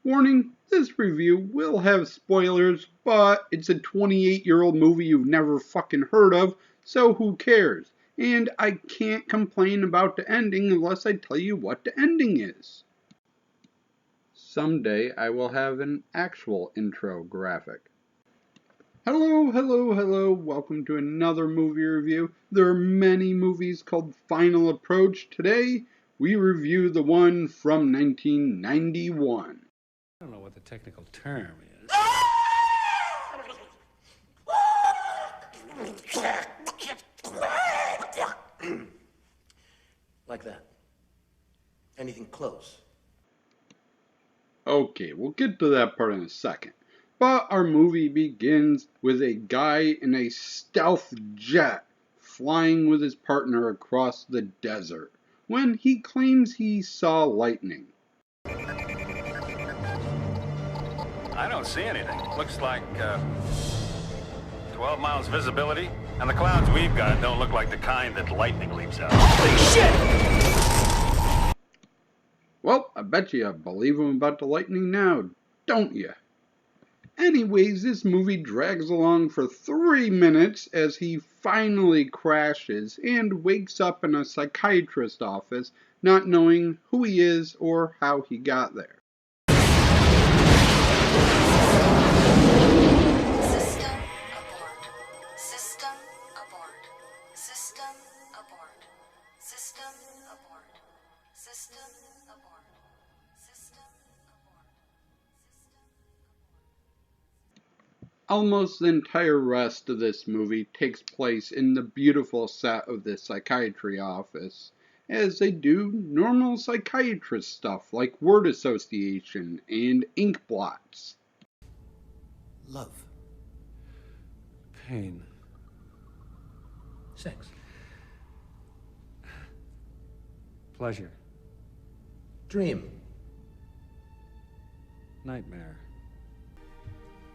Warning, this review will have spoilers, but it's a 28-year-old movie you've never fucking heard of, so who cares? And I can't complain about the ending unless I tell you what the ending is. Someday I will have an actual intro graphic. Hello, welcome to another movie review. There are many movies called Final Approach. Today, we review the one from 1991. I don't know what the technical term is. Like that. Anything close. Okay, we'll get to that part in a second. But our movie begins with a guy in a stealth jet flying with his partner across the desert when he claims he saw lightning. I don't see anything. Looks like 12 miles visibility, and the clouds we've got don't look like the kind that lightning leaps out. Holy shit! Well, I bet you believe him about the lightning now, don't you? Anyways, this movie drags along for 3 minutes as he finally crashes and wakes up in a psychiatrist's office, not knowing who he is or how he got there. System abort. System abort. System abort. System abort. System abort. System abort. Almost the entire rest of this movie takes place in the beautiful set of the psychiatry office, as they do normal psychiatrist stuff like word association and ink blots. Love. Pain. Sex. Pleasure. Dream. Nightmare.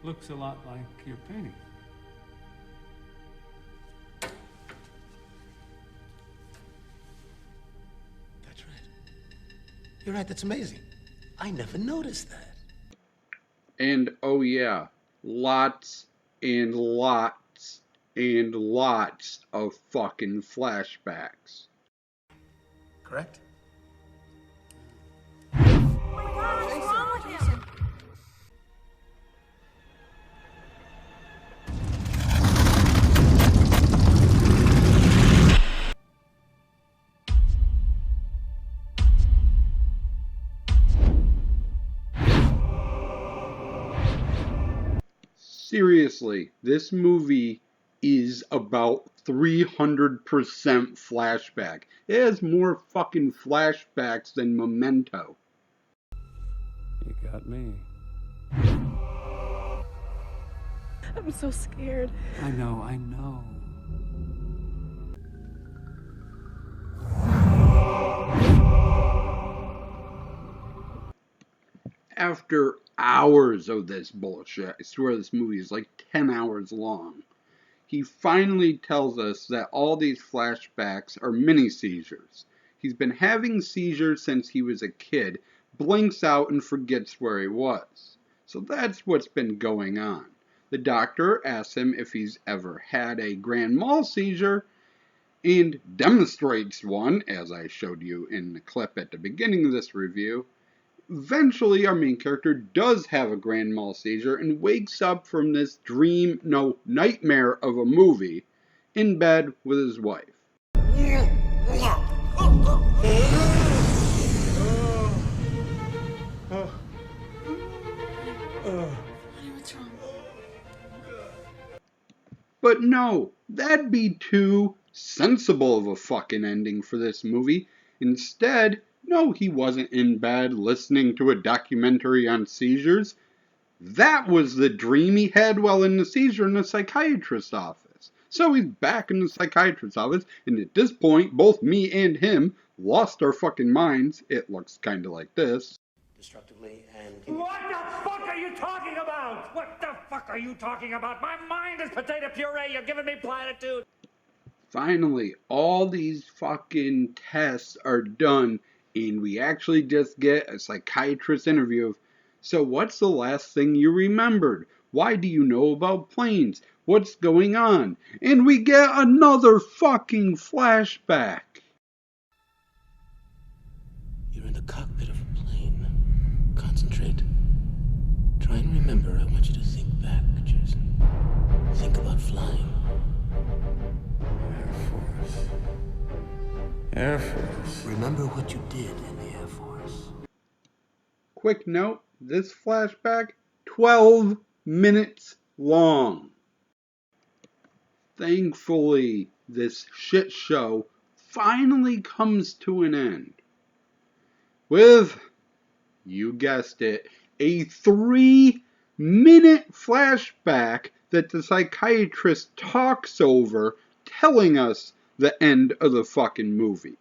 Looks a lot like your painting. That's right. You're right, that's amazing. I never noticed that. And oh yeah, lots and lots and lots of fucking flashbacks. Correct? Seriously, this movie is about 300% flashback. It has more fucking flashbacks than Memento. You got me. I'm so scared. I know. After hours of this bullshit, I swear this movie is like 10 hours long, he finally tells us that all these flashbacks are mini seizures. He's been having seizures since he was a kid, blinks out and forgets where he was. So that's what's been going on. The doctor asks him if he's ever had a grand mal seizure and demonstrates one, as I showed you in the clip at the beginning of this review. Eventually, our main character does have a grand mal seizure and wakes up from this nightmare of a movie in bed with his wife. Honey, what's wrong? But no, that'd be too sensible of a fucking ending for this movie. Instead, no, he wasn't in bed listening to a documentary on seizures. That was the dream he had while in the seizure in the psychiatrist's office. So he's back in the psychiatrist's office, and at this point, both me and him lost our fucking minds. It looks kinda like this. Destructively and... What the fuck are you talking about? What the fuck are you talking about? My mind is potato puree. You're giving me platitude. Finally, all these fucking tests are done, and we actually just get a psychiatrist interview of, So what's the last thing you remembered? Why do you know about planes? What's going on? And we get another fucking flashback. You're in the cockpit of a plane. Concentrate. Try and remember. I want you to think back, Jason. Think about flying. Air Force. Remember what you did in the Air Force. Quick note, this flashback, 12 minutes long. Thankfully, this shit show finally comes to an end. With, you guessed it, a 3-minute flashback that the psychiatrist talks over, telling us the end of the fucking movie.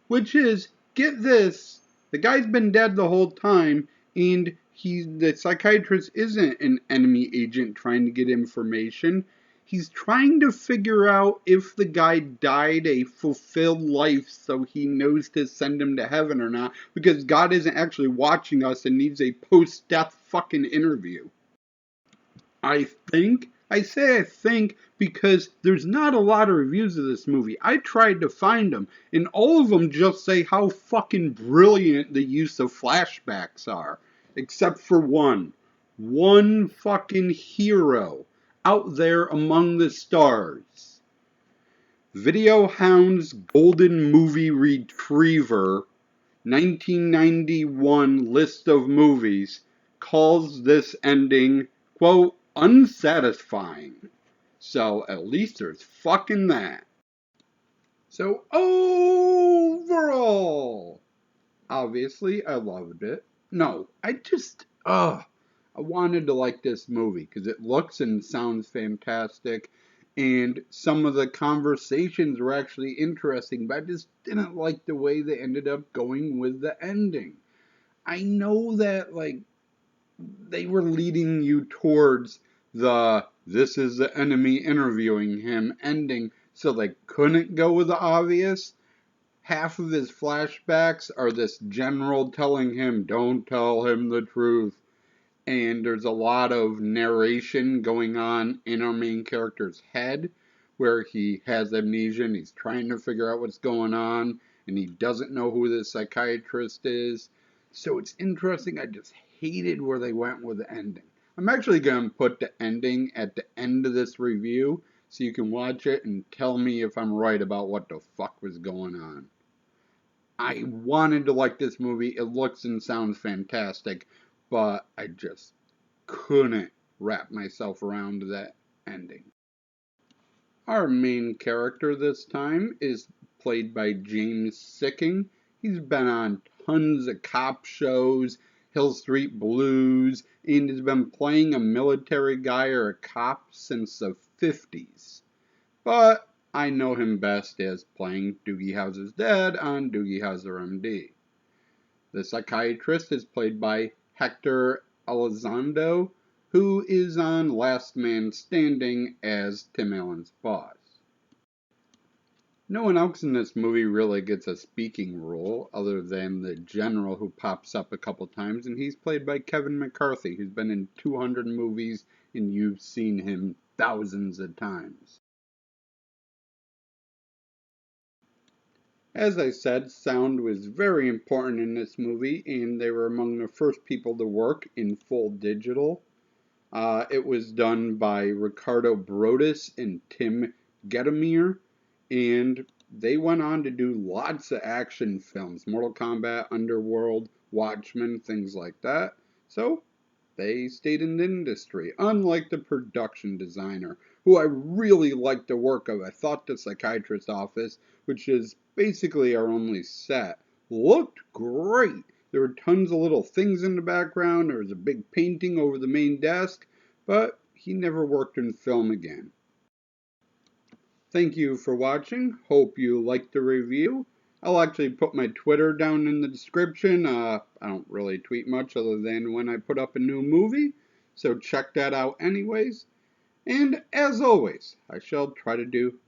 Which is, get this, the guy's been dead the whole time, and the psychiatrist isn't an enemy agent trying to get information. He's trying to figure out if the guy died a fulfilled life so he knows to send him to heaven or not, because God isn't actually watching us and needs a post-death fucking interview. I say because there's not a lot of reviews of this movie. I tried to find them, and all of them just say how fucking brilliant the use of flashbacks are. Except for one. One fucking hero out there among the stars. Video Hound's Golden Movie Retriever 1991 list of movies calls this ending, quote, unsatisfying. So at least there's fucking that. So overall, obviously I loved it. No, I wanted to like this movie because it looks and sounds fantastic, and some of the conversations were actually interesting, but I just didn't like the way they ended up going with the ending. I know that, like, they were leading you towards this is the enemy interviewing him ending, so they couldn't go with the obvious. Half of his flashbacks are this general telling him, don't tell him the truth. And there's a lot of narration going on in our main character's head where he has amnesia and he's trying to figure out what's going on and he doesn't know who the psychiatrist is. So it's interesting. I just hated where they went with the ending. I'm actually going to put the ending at the end of this review so you can watch it and tell me if I'm right about what the fuck was going on. I wanted to like this movie. It looks and sounds fantastic, but I just couldn't wrap myself around that ending. Our main character this time is played by James Sikking. He's been on tons of cop shows, Hill Street Blues, and has been playing a military guy or a cop since the 50s. But I know him best as playing Doogie Howser's dad on Doogie Howser MD. The psychiatrist is played by Hector Elizondo, who is on Last Man Standing as Tim Allen's boss. No one else in this movie really gets a speaking role other than the general who pops up a couple times, and he's played by Kevin McCarthy, who's been in 200 movies and you've seen him thousands of times. As I said, sound was very important in this movie, and they were among the first people to work in full digital. It was done by Ricardo Brodus and Tim Gedemir, and they went on to do lots of action films, Mortal Kombat, Underworld, Watchmen, things like that. So they stayed in the industry, unlike the production designer, who I really liked the work of. I thought the psychiatrist's office, which is basically our only set, looked great. There were tons of little things in the background. There was a big painting over the main desk, but he never worked in film again. Thank you for watching. Hope you liked the review. I'll actually put my Twitter down in the description. I don't really tweet much other than when I put up a new movie, so check that out anyways. And as always, I shall try to do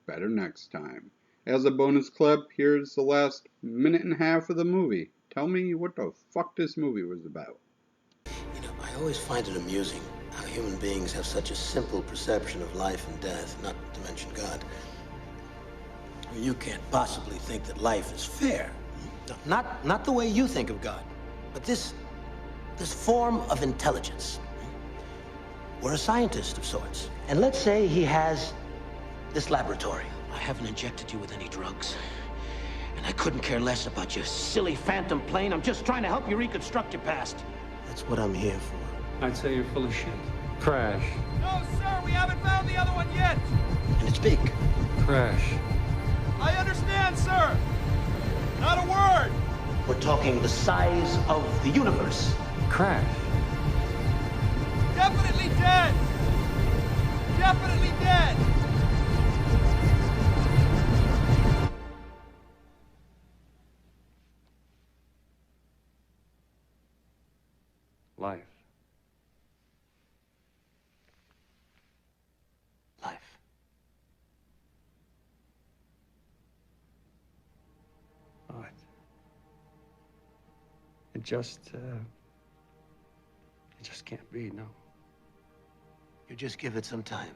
better next time. As a bonus clip, here's the last minute and a half of the movie. Tell me what the fuck this movie was about. I always find it amusing how human beings have such a simple perception of life and death, not to mention God. You can't possibly think that life is fair. No, not the way you think of God, but this form of intelligence. We're a scientist of sorts. And let's say he has this laboratory. I haven't injected you with any drugs. And I couldn't care less about your silly phantom plane. I'm just trying to help you reconstruct your past. That's what I'm here for. I'd say you're full of shit. Crash. No, sir, we haven't found the other one yet. And it's big. Crash. I understand, sir. Not a word. We're talking the size of the universe. Crash. Definitely dead. Definitely dead. Life. Life. Oh, it just can't be, no. You just give it some time.